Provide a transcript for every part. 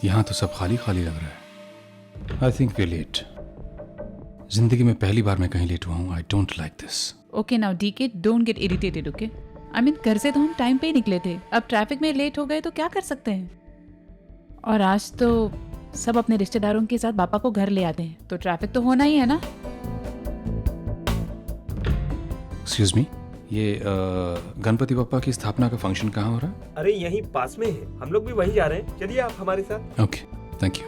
यहाँ तो सब खाली खाली लग रहा है। I think we late. जिंदगी में पहली बार मैं कहीं लेट हुआ हूँ। I don't like this. Okay now DK, don't get irritated, okay? I mean घर से तो हम टाइम पे ही निकले थे, अब ट्रैफिक में लेट हो गए तो क्या कर सकते हैं। और आज तो सब अपने रिश्तेदारों के साथ पापा को घर ले आते हैं, तो ट्रैफिक तो होना ही है ना। एक्सक्यूज मी, ये गणपति बप्पा की स्थापना का फंक्शन कहाँ हो रहा है? अरे यहीं पास में है, हम लोग भी वहीं जा रहे हैं, चलिए आप हमारे साथ। Okay, thank you.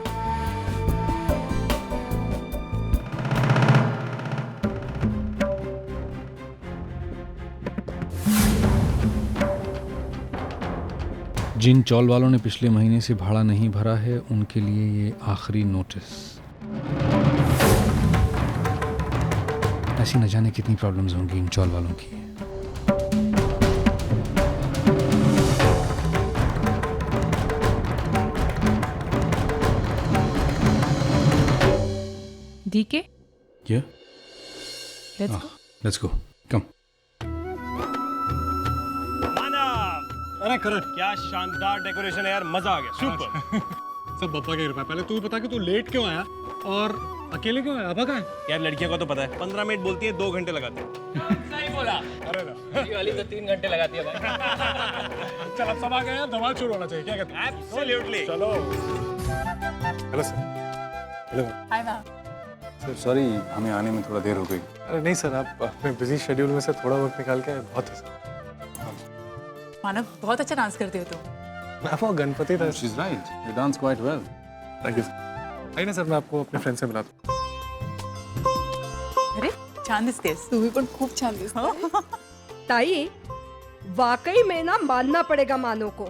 जिन चौल वालों ने पिछले महीने से भाड़ा नहीं भरा है उनके लिए ये आखिरी नोटिस। ऐसी न जाने कितनी प्रॉब्लम्स होंगी इन चौल वालों की। DK, Yeah? Let's go. Let's go. Come. अरे करण, क्या शानदार डेकोरेशन है यार, मजा आ गया, सुपर। सब बप्पा की कृपा। पहले तू बता कि तू लेट क्यों आया और अकेले क्यों आया? अबा कहाँ है? यार लड़कियों को तो पता है, 15 मिनट बोलती है, 2 घंटे लगाते हैं। सही बोला। अरे ना, ये वाली तो 3 घंटे लगाती है भाई। चल अब सब आ गए हैं, धमाल शुरू होना चाहिए। क्या कहते हैं? एब्सोल्युटली। चलो। Hello sir. Hello. Hi ma'am. Sir sorry, हमें आने में थोड़ा देर हो गई। अरे नहीं सर, आप अपने बिजी शेड्यूल में से थोड़ा वक्त निकाल के बहुत है सर। मानव, बहुत अच्छा डांस करते हो तुम। मैं वो गणपति था। She's right. You dance quite well. Thank you sir. आइए ना सर, मैं आपको अपने फ्रेंड से मिलाता हूँ। अरे छान दिसतेस. तुम्ही पण खूप छान दिसता. ताई, वाकई में ना मानना पड़ेगा मानो को.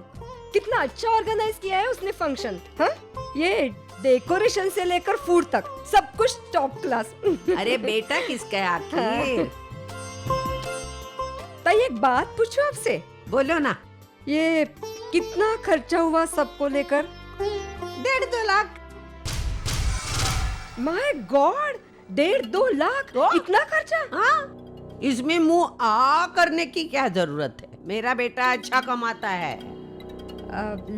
कितना अच्छा ऑर्गेनाइज किया है उसने फंक्शन. हाँ, ये डेकोरेशन से लेकर फूड तक सब कुछ टॉप क्लास. अरे बेटा किसका है आखिर? ताई एक बात पूछूं आपसे. बोलो ना। ये कितना खर्चा हुआ सबको लेकर? 1.5-2 लाख। माय गॉड, 1.5-2 लाख इतना खर्चा? हाँ, इसमें मुंह आ करने की क्या जरूरत है? मेरा बेटा अच्छा कमाता है।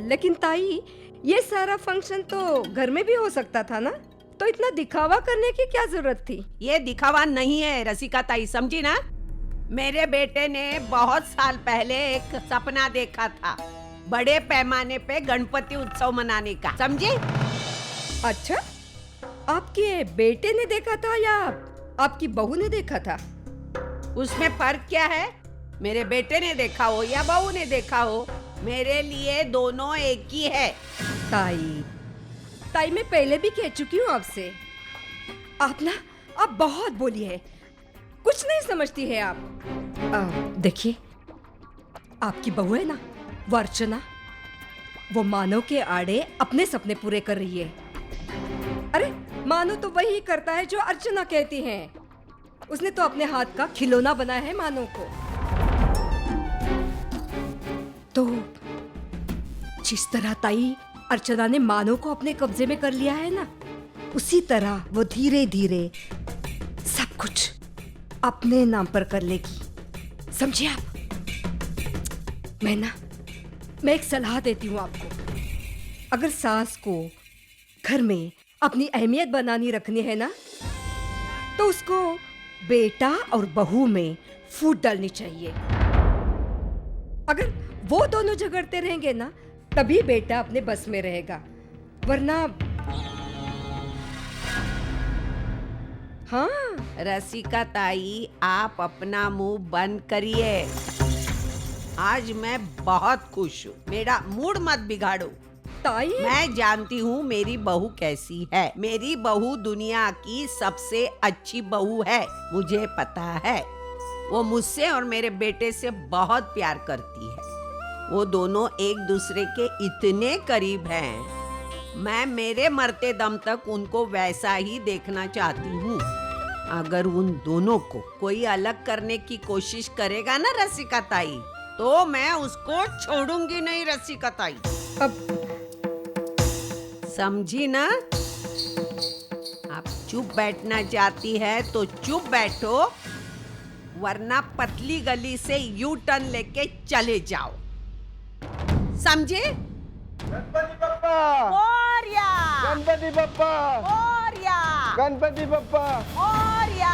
लेकिन ताई, ये सारा फंक्शन तो घर में भी हो सकता था ना, तो इतना दिखावा करने की क्या जरूरत थी? ये दिखावा नहीं है रसिका ताई, समझी ना? मेरे बेटे ने बहुत साल पहले एक सपना देखा था, बड़े पैमाने पे गणपति उत्सव मनाने का, समझे? अच्छा, आपके बेटे ने देखा था या आपकी बहू ने देखा था? उसमें फर्क क्या है? मेरे बेटे ने देखा हो या बहू ने देखा हो, मेरे लिए दोनों एक ही है। ताई मैं पहले भी कह चुकी हूँ आपसे, आप बहुत बोली है, कुछ नहीं समझती है आप. देखिए, आपकी बहू है ना, वो अर्चना, वो मानव के आड़े अपने सपने पूरे कर रही है. अरे मानव तो वही करता है जो अर्चना कहती है. उसने तो अपने हाथ का खिलौना बनाया है मानव को. तो जिस तरह ताई अर्चना ने मानव को अपने कब्जे में कर लिया है ना, उसी तरह वो धीरे धीरे सब कुछ अपने नाम पर कर लेगी, समझे आप? मैं एक सलाह देती हूँ आपको. अगर सास को घर में अपनी अहमियत बनानी रखनी है ना, तो उसको बेटा और बहू में फूट डालनी चाहिए. अगर वो दोनों झगड़ते रहेंगे ना, तभी बेटा अपने बस में रहेगा, वरना हाँ. रसिका ताई, आप अपना मुंह बंद करिए. आज मैं बहुत खुश हूँ, मेरा मूड मत बिगाड़ो. ताई, मैं जानती हूँ मेरी बहू कैसी है. मेरी बहू दुनिया की सबसे अच्छी बहू है, मुझे पता है. वो मुझसे और मेरे बेटे से बहुत प्यार करती है. वो दोनों एक दूसरे के इतने करीब हैं. मैं मेरे मरते दम तक उनको वैसा ही देखना चाहती हूँ. अगर उन दोनों को कोई अलग करने की कोशिश करेगा ना रसिका ताई, तो मैं उसको छोड़ूंगी नहीं रसिका ताई. अब समझी ना? आप चुप बैठना चाहती है तो चुप बैठो, वरना पतली गली से यू टर्न लेके चले जाओ, समझे? गणपति बप्पा मोरया गणपति बप्पा। मोरया।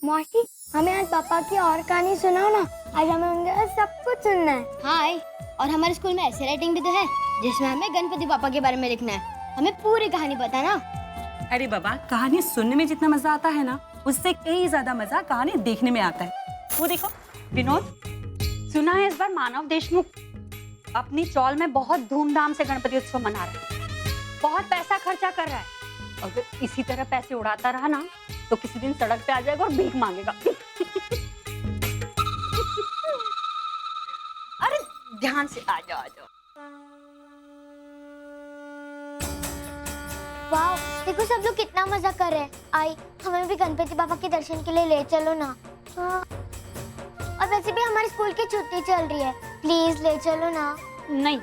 मौसी, हमें आज पापा की और कहानी सुनाओ ना। आज हमें उनके साथ सब कुछ सुनना है। हाय, और हमारे स्कूल में ऐसी राइटिंग भी तो है जिसमें हमें गणपति पापा के बारे में लिखना है। हमें पूरी कहानी बताना। अरे बाबा, कहानी सुनने में जितना मजा आता है ना, उससे कई ज्यादा मजा कहानी देखने में आता है। वो देखो विनोद, सुना है इस बार मानव देशमुख अपनी चौल में बहुत धूमधाम से गणपति उत्सव मना रहा है, बहुत पैसा खर्चा कर रहा है। अगर इसी तरह पैसे उड़ाता रहा ना तो किसी दिन सड़क पे आ जाएगा और भीख मांगेगा। अरे ध्यान से आ जाओ, आ जाओ। वाह, देखो सब लोग कितना मजा कर रहे हैं। आई, हमें भी गणपति पापा के दर्शन के लिए ले चलो ना। हाँ। और वैसे भी हमारे स्कूल की छुट्टी चल रही है, प्लीज ले चलो ना। नहीं,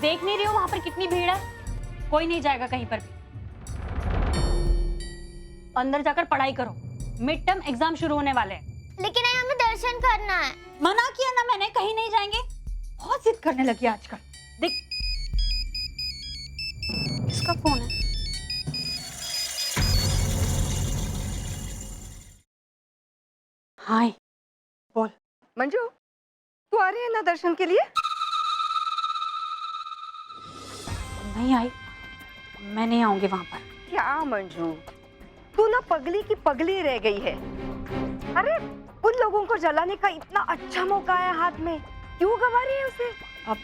देख नहीं रही हो वहां पर कितनी भीड़ है? कोई नहीं जाएगा कहीं पर भी। अंदर जाकर पढ़ाई करो, मिड टर्म एग्जाम शुरू होने वाले हैं। लेकिन आई, हमें दर्शन करना है। मना किया ना मैंने, कहीं नहीं जाएंगे। बहुत जिद करने लगी आजकल। देख, इसका फोन है। हाय, बोल। मंजू, तू आ रही है ना दर्शन के लिए? नहीं आई, मैं नहीं आऊंगी वहां पर। क्या मंजू, तू ना पगली की पगली रह गई है। अरे उन लोगों को जलाने का इतना अच्छा मौका है हाथ में, क्यों गंवा रही है उसे? अब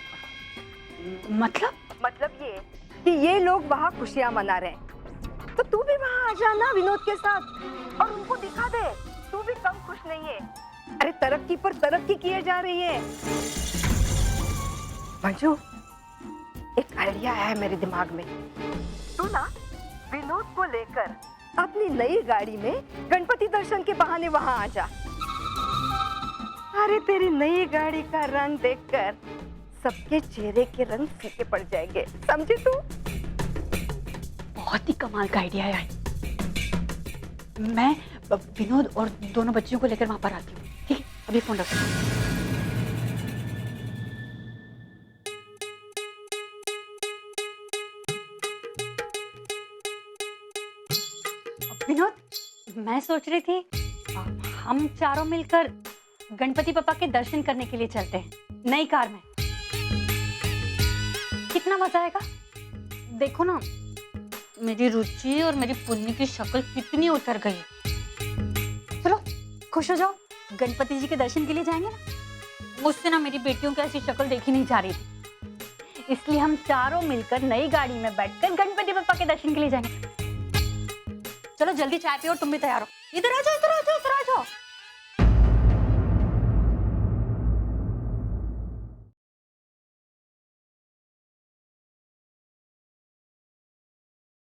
मतलब ये कि ये लोग वहाँ खुशियाँ मना रहे हैं, तो तू भी वहाँ आ जाना विनोद के साथ और उनको दिखा दे तू भी कम खुश नहीं है। अरे तरक्की पर तरक्की किए जा रही है। मंजू, एक आइडिया है मेरे दिमाग में। तू ना विनोद को लेकर अपनी नई गाड़ी में गणपति दर्शन के बहाने वहाँ आ जा। अरे तेरी नई गाड़ी का रंग देखकर सबके चेहरे के रंग फीके पड़ जाएंगे, समझे तू? बहुत ही कमाल का आइडिया है। मैं विनोद और दोनों बच्चियों को लेकर वहां पर आती हूँ। ठीक है, अभी फोन रखो। विनोद, मैं सोच रही थी हम चारों मिलकर गणपति पापा के दर्शन करने के लिए चलते हैं नई कार में। कितना मजा आएगा। देखो ना, मेरी रुचि और मेरी पुन्नी की शक्ल कितनी उतर गई है। चलो खुश हो जाओ, गणपति जी के दर्शन के लिए जाएंगे ना। मुझसे ना मेरी बेटियों की ऐसी शक्ल देखी नहीं जा रही थी, इसलिए हम चारों मिलकर नई गाड़ी में बैठकर गणपति पापा के दर्शन के लिए जाएंगे। चलो जल्दी चाय पियो और तुम भी तैयार हो। इधर आ जाओ, इधर आ जाओ।